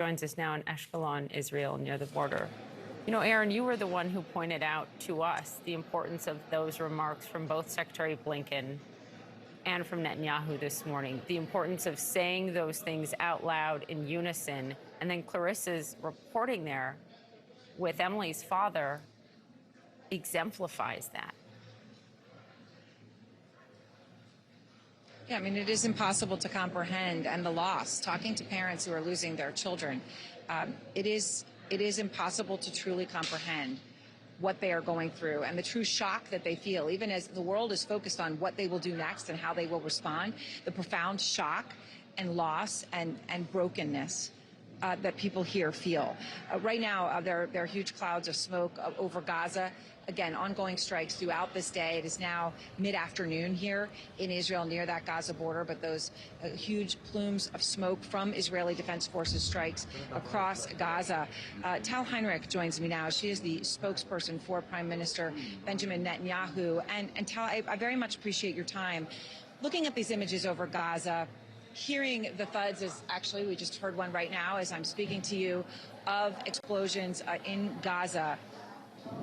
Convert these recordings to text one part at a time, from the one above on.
Joins us now in Ashkelon, Israel, near the border. You know, Aaron, you were the one who pointed out to us the importance of those remarks from both Secretary Blinken and from Netanyahu this morning, the importance of saying those things out loud in unison. And then Clarissa's reporting there with Emily's father exemplifies that. Yeah, I mean, it is impossible to comprehend, and the loss, talking to parents who are losing their children, it is impossible to truly comprehend what they are going through and the true shock that they feel, even as the world is focused on what they will do next and how they will respond, the profound shock and loss and brokenness that people here feel. Right now, there are huge clouds of smoke over Gaza. Again, ongoing strikes throughout this day. It is now mid-afternoon here in Israel near that Gaza border, but those huge plumes of smoke from Israeli Defense Forces strikes across Gaza. Tal Heinrich joins me now. She is the spokesperson for Prime Minister Benjamin Netanyahu. And Tal, I very much appreciate your time. Looking at these images over Gaza, hearing the thuds, as actually we just heard one right now as I'm speaking to you, of explosions in Gaza.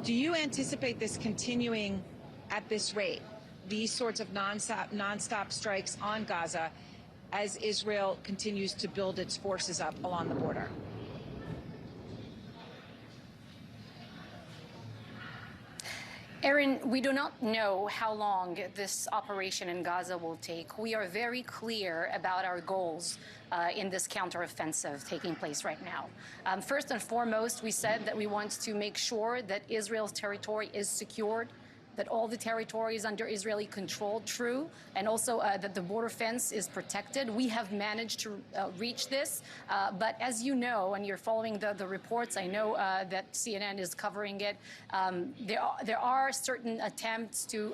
Do you anticipate this continuing at this rate, these sorts of nonstop strikes on Gaza as Israel continues to build its forces up along the border? Aaron, we do not know how long this operation in Gaza will take. We are very clear about our goals in this counteroffensive taking place right now. First and foremost, we said that we want to make sure that Israel's territory is secured, that all the territory is under Israeli control, true, and also that the border fence is protected. We have managed to reach this, but as you know, and you're following the reports, I know that CNN is covering it. There are certain attempts to,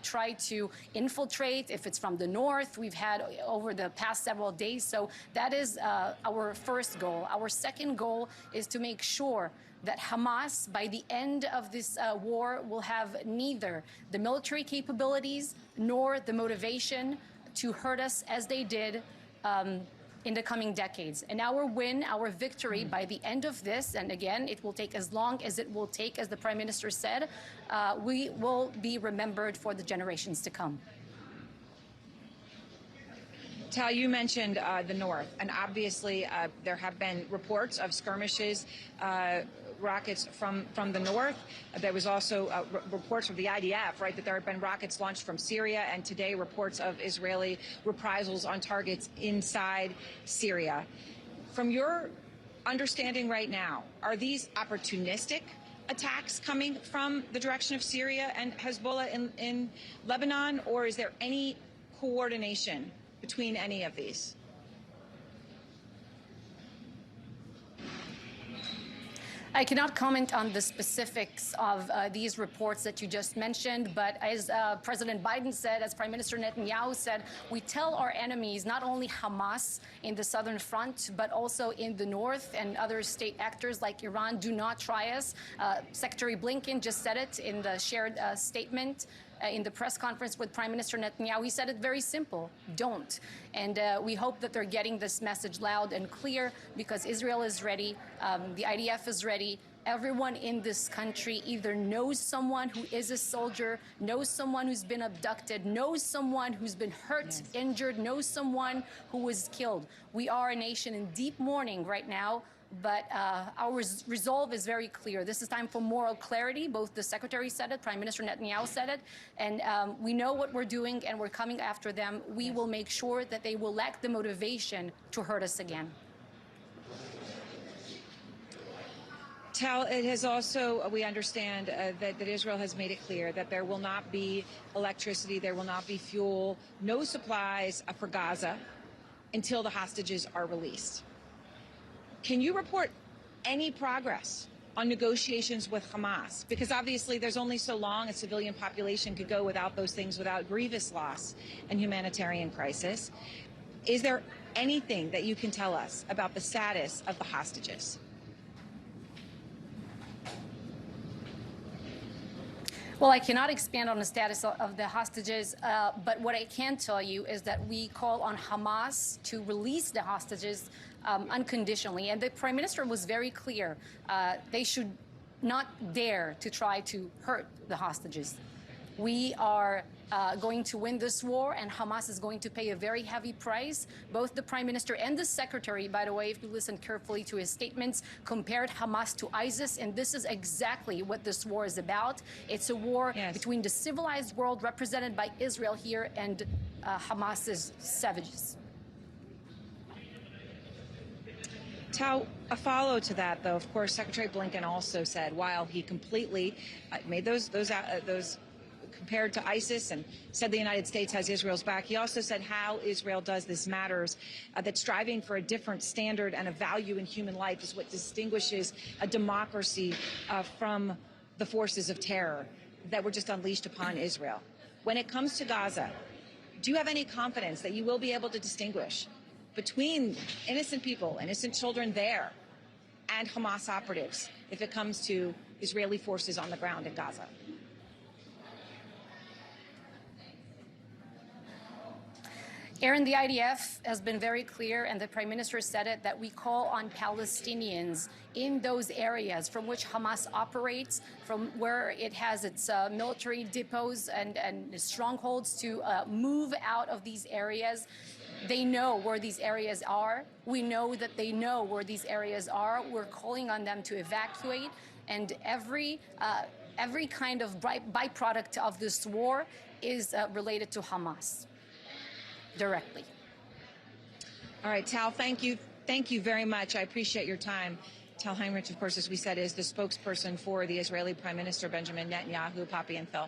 try to infiltrate. If it's from the north, we've had over the past several days. So that is our first goal. Our second goal is to make sure that Hamas, by the end of this war, will have neither the military capabilities nor the motivation to hurt us as they did in the coming decades. And our win, our victory by the end of this, and again, it will take as long as it will take, as the Prime Minister said, we will be remembered for the generations to come. Tal, you mentioned the north, and obviously there have been reports of skirmishes, rockets from the north. There was also reports from the IDF, right, that there have been rockets launched from Syria, and today reports of Israeli reprisals on targets inside Syria. From your understanding right now, are these opportunistic attacks coming from the direction of Syria and Hezbollah in Lebanon, or is there any coordination between any of these? I cannot comment on the specifics of these reports that you just mentioned, but as President Biden said, as Prime Minister Netanyahu said, we tell our enemies, not only Hamas in the southern front, but also in the north and other state actors like Iran, do not try us. Secretary Blinken just said it in the shared statement in the press conference with Prime Minister Netanyahu. He said it very simple: don't. And we hope that they're getting this message loud and clear, because Israel is ready, the IDF is ready. Everyone in this country either knows someone who is a soldier, knows someone who's been abducted, knows someone who's been hurt, injured, knows someone who was killed. We are a nation in deep mourning right now, but our resolve is very clear. This is time for moral clarity. Both the Secretary said it, Prime Minister Netanyahu said it, and we know what we're doing, and we're coming after them. We will make sure that they will lack the motivation to hurt us again. Tal, it has also, we understand that Israel has made it clear that there will not be electricity, there will not be fuel, no supplies for Gaza until the hostages are released. Can you report any progress on negotiations with Hamas? Because obviously there's only so long a civilian population could go without those things, without grievous loss and humanitarian crisis. Is there anything that you can tell us about the status of the hostages? Well, I cannot expand on the status of the hostages, but what I can tell you is that we call on Hamas to release the hostages unconditionally. And the Prime Minister was very clear. They should not dare to try to hurt the hostages. We are going to win this war, and Hamas is going to pay a very heavy price. Both the Prime Minister and the Secretary, by the way, if you listen carefully to his statements, compared Hamas to ISIS, and this is exactly what this war is about. It's a war between the civilized world represented by Israel here and Hamas's savages. Tao, a follow to that, though, of course, Secretary Blinken also said, while he completely made those compared to ISIS and said the United States has Israel's back, he also said how Israel does this matters, that striving for a different standard and a value in human life is what distinguishes a democracy from the forces of terror that were just unleashed upon Israel. When it comes to Gaza, do you have any confidence that you will be able to distinguish between innocent people, innocent children there, and Hamas operatives if it comes to Israeli forces on the ground in Gaza? Aaron, the IDF has been very clear, and the Prime Minister said it, that we call on Palestinians in those areas from which Hamas operates, from where it has its military depots and strongholds, to move out of these areas. They know where these areas are. We know that they know where these areas are. We're calling on them to evacuate, and every kind of byproduct of this war is related to Hamas directly. All right, Tal, thank you. Thank you very much. I appreciate your time. Tal Heinrich, of course, as we said, is the spokesperson for the Israeli Prime Minister Benjamin Netanyahu. Poppy and Phil.